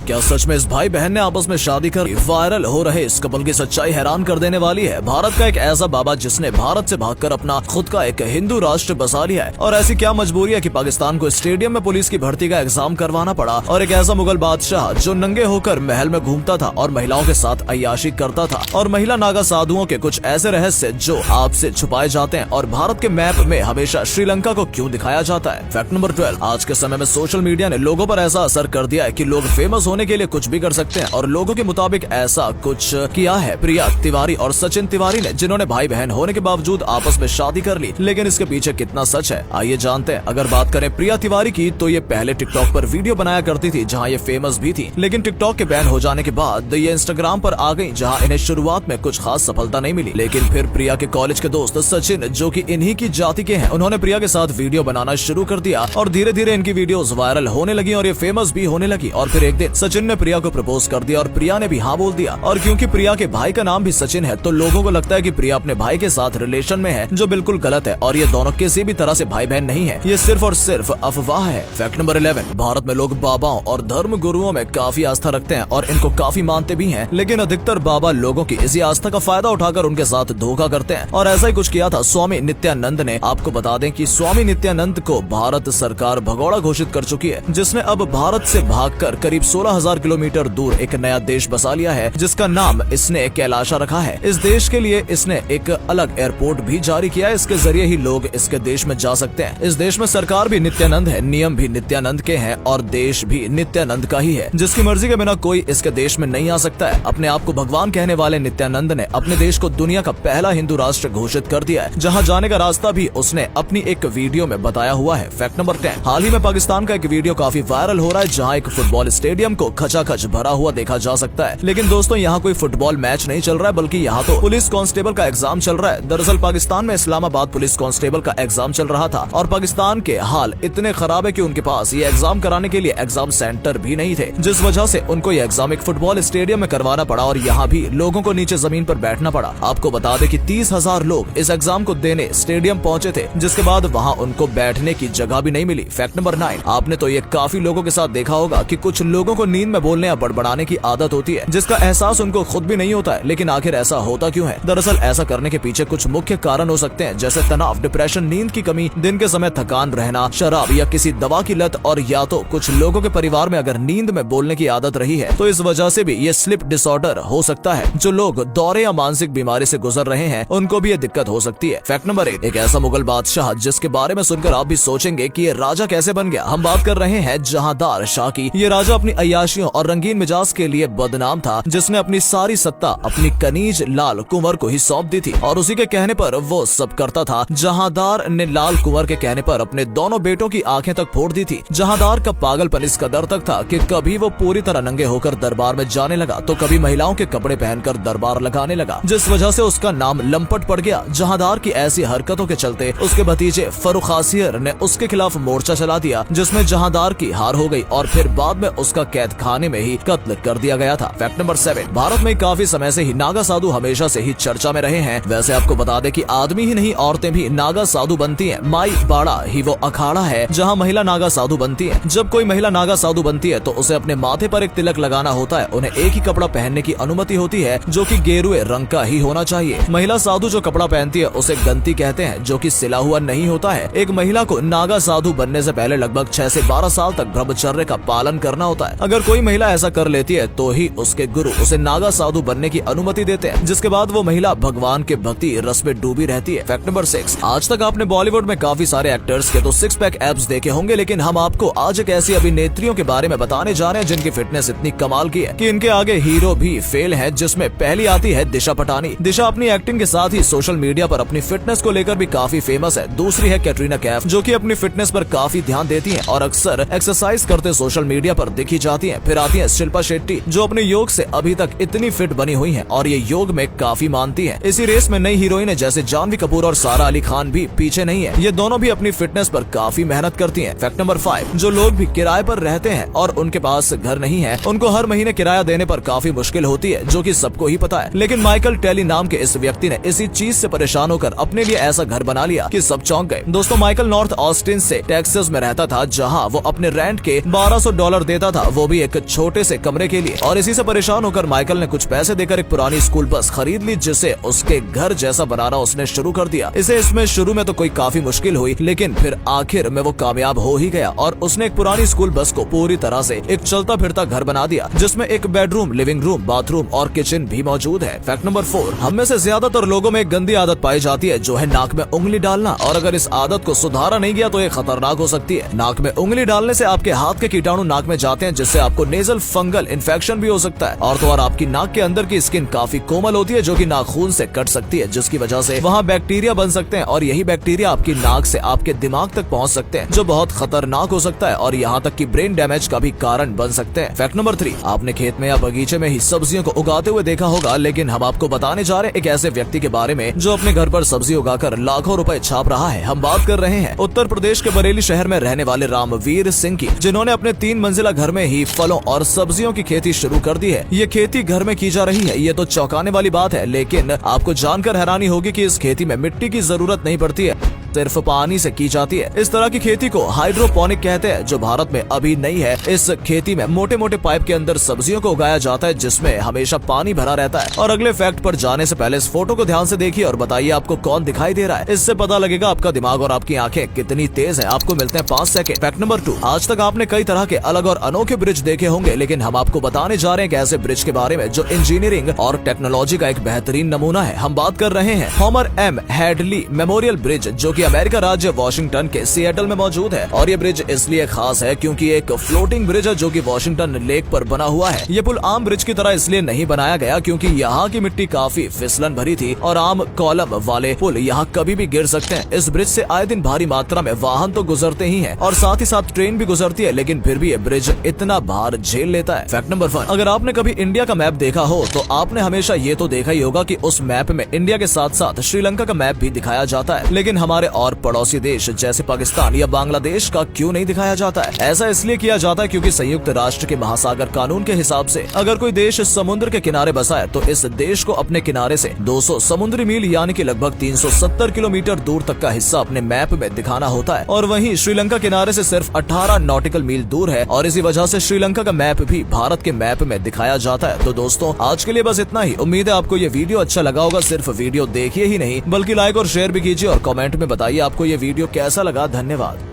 क्या सच में इस भाई बहन ने आपस में शादी कर वायरल हो रहे इस कपल की सच्चाई हैरान कर देने वाली है। भारत का एक ऐसा बाबा जिसने भारत से भागकर अपना खुद का एक हिंदू राष्ट्र बसा लिया है, और ऐसी क्या मजबूरी है कि पाकिस्तान को स्टेडियम में पुलिस की भर्ती का एग्जाम करवाना पड़ा। और एक ऐसा मुगल बादशाह जो नंगे होकर महल में घूमता था और महिलाओं के साथ अय्याशी करता था, और महिला नागा साधुओं के कुछ ऐसे रहस्य जो आपसे छुपाए जाते हैं। और भारत के मैप में हमेशा श्रीलंका को क्यों दिखाया जाता है। फैक्ट नंबर 12, आज के समय में सोशल मीडिया ने लोगों पर ऐसा असर कर दिया है कि लोग फेमस होने के लिए कुछ भी कर सकते हैं, और लोगों के मुताबिक ऐसा कुछ किया है प्रिया तिवारी और सचिन तिवारी ने, जिन्होंने भाई बहन होने के बावजूद आपस में शादी कर ली। लेकिन इसके पीछे कितना सच है, आइए जानते हैं। अगर बात करें प्रिया तिवारी की, तो ये पहले टिकटॉक पर वीडियो बनाया करती थी जहां ये फेमस भी थी, लेकिन टिकटॉक के बैन हो जाने के बाद ये इंस्टाग्राम पर आ गई, जहां इन्हें शुरुआत में कुछ खास सफलता नहीं मिली। लेकिन फिर प्रिया के कॉलेज के दोस्त सचिन, जो कि इन्हीं की जाति के हैं, उन्होंने प्रिया के साथ वीडियो बनाना शुरू कर दिया, और धीरे धीरे इनकी वीडियोस वायरल होने लगी और ये फेमस भी होने लगी। और फिर एक दिन सचिन ने प्रिया को प्रपोज कर दिया और प्रिया ने भी हाँ बोल दिया। और क्योंकि प्रिया के भाई का नाम भी सचिन है, तो लोगों को लगता है कि प्रिया अपने भाई के साथ रिलेशन में है, जो बिल्कुल गलत है। और ये दोनों किसी भी तरह से भाई बहन नहीं है, ये सिर्फ और सिर्फ अफवाह है। फैक्ट नंबर 11, भारत में लोग बाबाओं और धर्म गुरुओं में काफी आस्था रखते हैं और इनको काफी मानते भी हैं, लेकिन अधिकतर बाबा लोगों की इसी आस्था का फायदा उठाकर उनके साथ धोखा करते हैं। और ऐसा ही कुछ किया था स्वामी नित्यानंद ने। आपको बता दें कि स्वामी नित्यानंद को भारत सरकार भगोड़ा घोषित कर चुकी है, जिसने अब भारत से भागकर करीब 16,000 किलोमीटर दूर एक नया देश बसा लिया है, जिसका नाम इसने कैलाशा रखा है। इस देश के लिए इसने एक अलग एयरपोर्ट भी जारी किया है, इसके जरिए ही लोग इसके देश में जा सकते हैं। इस देश में सरकार भी नित्यानंद है, नियम भी नित्यानंद के हैं, और देश भी नित्यानंद का ही है। जिसकी मर्जी के बिना कोई इसके देश में नहीं आ सकता है। अपने आप को भगवान कहने वाले नित्यानंद ने अपने देश को दुनिया का पहला हिंदू राष्ट्र घोषित कर दिया है, जहां जाने का रास्ता भी उसने अपनी एक वीडियो में बताया हुआ है। फैक्ट नंबर 10, हाल ही में पाकिस्तान का एक वीडियो काफी वायरल हो रहा है, जहां एक फुटबॉल स्टेडियम को खचाखच भरा हुआ देखा जा सकता है। लेकिन दोस्तों, यहाँ कोई फुटबॉल मैच नहीं चल रहा है, बल्कि यहाँ तो पुलिस कांस्टेबल का एग्जाम चल रहा है। दरअसल पाकिस्तान में इस्लामाबाद पुलिस कांस्टेबल का एग्जाम चल रहा था, और पाकिस्तान के हाल इतने खराब है कि उनके पास ये एग्जाम कराने के लिए एग्जाम सेंटर भी नहीं थे, जिस वजह से उनको ये एग्जाम एक फुटबॉल स्टेडियम में करवाना पड़ा, और यहाँ भी लोगों को नीचे जमीन पर बैठना पड़ा। आपको बता दें कि 30,000 लोग इस एग्जाम को देने स्टेडियम पहुंचे थे, जिसके बाद वहाँ उनको बैठने की जगह भी नहीं मिली। फैक्ट नंबर 9, आपने तो ये काफी लोगों के साथ देखा होगा कि कुछ लोगों को नींद में बोलने या बड़बड़ाने की आदत होती है, जिसका एहसास उनको खुद भी नहीं होता है। लेकिन आखिर ऐसा होता क्यों है? दरअसल ऐसा करने के पीछे कुछ मुख्य कारण हो सकते हैं, जैसे तनाव, डिप्रेशन, नींद की कमी, दिन के समय थकान रहना, शराब या किसी दवा की लत, और या तो कुछ लोगों के परिवार में अगर नींद में बोलने की आदत रही है, तो इस वजह से भी ये स्लिप डिसऑर्डर हो सकता है। जो लोग दौरे या मानसिक बीमारी से गुजर रहे हैं, उनको भी ये दिक्कत हो सकती है। फैक्ट नंबर 8, एक ऐसा मुगल बादशाह जिसके बारे में सुनकर आप भी सोचेंगे कि ये राजा कैसे बन गया। हम बात कर रहे हैं जहांदार शाह की। ये राजा अपनी अय्याशियों और रंगीन मिजाज के लिए बदनाम था, जिसने अपनी सारी सत्ता अपनी कनीज लाल कुंवर को ही सौंप दी थी, और उसी के कहने पर वो सब करता था। जहांदार ने लाल कुंवर के कहने पर अपने दोनों बेटों की आंखें तक फोड़ दी थी। जहांदार का पागलपन इस कदर तक था कि कभी वो पूरी तरह नंगे होकर दरबार में जाने लगा, तो कभी महिलाओं के कपड़े पहनकर दरबार लगाने लगा, जिस वजह से उसका नाम लंपट पड़ गया। जहांदार की ऐसी हरकतों के चलते उसके भतीजे फरुखासियर ने उसके खिलाफ मोर्चा चला दिया, जिसमें जहांदार की हार हो गई, और फिर बाद में उसका कैद खाने में ही कत्ल कर दिया गया था। फैक्ट नंबर 7, भारत में काफी समय से ही नागा साधु हमेशा से ही चर्चा में रहे हैं। वैसे आपको बता दें कि आदमी ही नहीं, औरतें भी नागा साधु बनती हैं। माई बाड़ा ही वो अखाड़ा है जहां महिला नागा साधु बनती है। जब कोई महिला नागा साधु बनती है, तो उसे अपने माथे पर एक तिलक लगाना होता है। उन्हें एक ही कपड़ा पहनने की अनुमति होती है, जो कि गेरुए रंग का ही होना चाहिए। महिला साधु जो कपड़ा पहनती है उसे गंती कहते हैं, जो कि सिला हुआ नहीं होता है। एक महिला को नागा साधु बनने से पहले लगभग 6 से 12 साल तक ब्रह्मचर्य का पालन करना होता है। अगर कोई महिला ऐसा कर लेती है, तो ही उसके गुरु उसे नागा साधु बनने की अनुमति देते हैं, जिसके बाद वो महिला भगवान के भक्ति रस में डूबी रहती है। फैक्ट नंबर 6, आज तक आपने बॉलीवुड में काफी सारे एक्टर्स के तो 6 पैक एब्स देखे होंगे, लेकिन हम आपको आज एक ऐसी अभिनेत्रियों के बारे में बताने जा रहे हैं जिनकी फिटनेस इतनी कमाल की है कि इनके आगे हीरो भी फेल है। जिसमें पहली आती है दिशा पटानी। दिशा अपनी एक्टिंग के साथ ही सोशल मीडिया पर अपनी फिटनेस को लेकर भी काफी फेमस है। दूसरी है कैटरीना कैफ, जो कि अपनी फिटनेस पर काफी ध्यान देती हैं और अक्सर एक्सरसाइज करते सोशल मीडिया पर दिखी जाती हैं। फिर आती है शिल्पा शेट्टी, जो अपने योग से अभी तक इतनी फिट बनी हुई हैं और ये योग में काफी मानती हैं। इसी रेस में नई हीरोइन है जैसे जानवी कपूर और सारा अली खान भी पीछे नहीं है। ये दोनों भी अपनी फिटनेस पर काफी मेहनत करती हैं। फैक्ट नंबर 5, जो लोग भी किराए पर रहते हैं और उनके पास घर नहीं है, उनको हर महीने किराया देने पर काफी मुश्किल होती है, जो कि सबको ही पता है। लेकिन माइकल टेली नाम के इस व्यक्ति ने इसी चीज से परेशान होकर अपने लिए ऐसा घर बना लिया कि सब चौंक गए। दोस्तों, माइकल नॉर्थ ऑस्टिन से टेक्सास में रहता था, जहां वो अपने रेंट के $1200 देता था, वो भी भी एक छोटे से कमरे के लिए। और इसी से परेशान होकर माइकल ने कुछ पैसे देकर एक पुरानी स्कूल बस खरीद ली, जिसे उसके घर जैसा बनाना उसने शुरू कर दिया। इसे इसमें शुरू में तो कोई काफी मुश्किल हुई, लेकिन फिर आखिर में वो कामयाब हो ही गया और उसने एक पुरानी स्कूल बस को पूरी तरह से एक चलता फिरता घर बना दिया, जिसमें एक बेडरूम, लिविंग रूम, बाथरूम और किचन भी मौजूद है। फैक्ट नंबर 4, हम में से ज्यादातर लोगों में एक गंदी आदत पाई जाती है, जो है नाक में उंगली डालना। और अगर इस आदत को सुधारा नहीं गया तो ये खतरनाक हो सकती है। नाक में उंगली डालने से आपके हाथ के कीटाणु नाक में जाते हैं, जिससे आपको नेजल फंगल इन्फेक्शन भी हो सकता है। और तो और आपकी नाक के अंदर की स्किन काफी कोमल होती है, जो कि नाखून से कट सकती है, जिसकी वजह से वहाँ बैक्टीरिया बन सकते हैं और यही बैक्टीरिया आपकी नाक से आपके दिमाग तक पहुँच सकते हैं, जो बहुत खतरनाक हो सकता है और यहाँ तक कि ब्रेन डैमेज का भी कारण बन सकते हैं। फैक्ट नंबर 3, आपने खेत में या बगीचे में ही सब्जियों को उगाते हुए देखा होगा, लेकिन हम आपको बताने जा रहे हैं एक ऐसे व्यक्ति के बारे में जो अपने घर पर सब्जी उगाकर लाखों रुपए छाप रहा है। हम बात कर रहे हैं उत्तर प्रदेश के बरेली शहर में रहने वाले रामवीर सिंह की, जिन्होंने अपने 3 मंजिला घर में ही फलों और सब्जियों की खेती शुरू कर दी है। ये खेती घर में की जा रही है, ये तो चौंकाने वाली बात है, लेकिन आपको जानकर हैरानी होगी कि इस खेती में मिट्टी की जरूरत नहीं पड़ती है, सिर्फ पानी से की जाती है। इस तरह की खेती को हाइड्रोपोनिक कहते हैं, जो भारत में अभी नहीं है। इस खेती में मोटे मोटे पाइप के अंदर सब्जियों को उगाया जाता है, जिसमें हमेशा पानी भरा रहता है। और अगले फैक्ट पर जाने से पहले इस फोटो को ध्यान से देखिए और बताइए आपको कौन दिखाई दे रहा है। इससे पता लगेगा आपका दिमाग और आपकी आंखें कितनी तेज है। आपको मिलते हैं 5 सेकंड। फैक्ट नंबर 2, आज तक आपने कई तरह के अलग और अनोखे ब्रिज देखे होंगे, लेकिन हम आपको बताने जा रहे हैं ऐसे ब्रिज के बारे में जो इंजीनियरिंग और टेक्नोलॉजी का एक बेहतरीन नमूना है। हम बात कर रहे हैं हॉमर एम हेडली मेमोरियल ब्रिज, जो कि अमेरिका राज्य वॉशिंगटन के सिएटल में मौजूद है। और ये ब्रिज इसलिए खास है क्योंकि एक फ्लोटिंग ब्रिज है जो कि वॉशिंगटन लेक पर बना हुआ है। ये पुल आम ब्रिज की तरह इसलिए नहीं बनाया गया क्योंकि यहाँ की मिट्टी काफी फिसलन भरी थी और आम कॉलम वाले पुल यहाँ कभी भी गिर सकते हैं। इस ब्रिज से आए दिन भारी मात्रा में वाहन तो गुजरते ही हैं और साथ ही साथ ट्रेन भी गुजरती है, लेकिन फिर भी ये ब्रिज इतना भार झेल लेता है। फैक्ट नंबर 1, अगर आपने कभी इंडिया का मैप देखा हो तो आपने हमेशा ये तो देखा ही होगा कि उस मैप में इंडिया के साथ साथ श्रीलंका का मैप भी दिखाया जाता है, लेकिन हमारे और पड़ोसी देश जैसे पाकिस्तान या बांग्लादेश का क्यों नहीं दिखाया जाता है? ऐसा इसलिए किया जाता है क्योंकि संयुक्त राष्ट्र के महासागर कानून के हिसाब से अगर कोई देश समुद्र के किनारे बसा है तो इस देश को अपने किनारे से 200 समुद्री मील यानी कि लगभग 370 किलोमीटर दूर तक का हिस्सा अपने मैप में दिखाना होता है। और वहीं श्रीलंका किनारे से सिर्फ 18 नॉटिकल मील दूर है और इसी वजह से श्रीलंका का मैप भी भारत के मैप में दिखाया जाता है। तो दोस्तों, आज के लिए बस इतना ही। उम्मीद है आपको ये वीडियो अच्छा लगा होगा। सिर्फ वीडियो देखिए ही नहीं बल्कि लाइक और शेयर भी कीजिए और कमेंट में बताइए आपको ये वीडियो कैसा लगा। धन्यवाद।